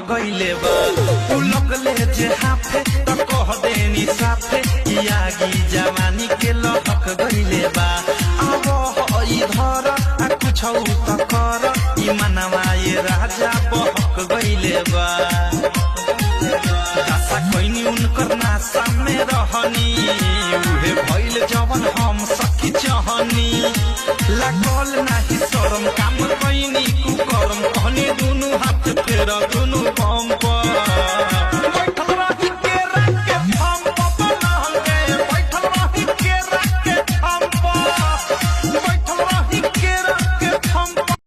गईले बा उलक ले जे हाफे त कह देनी साफे यागी जवानी के लहक गईले बा अब हई धर आ कुछौ त कर ई मनवा ये राजा बहक गईले बा आशा कोइनी उनकर नासा में रहनी उहे भइल जवन हम सखी चाहनी लागल नाही शरम काम कोइनी कुकरम कहनी दुनु हाथ फेर दुनु बम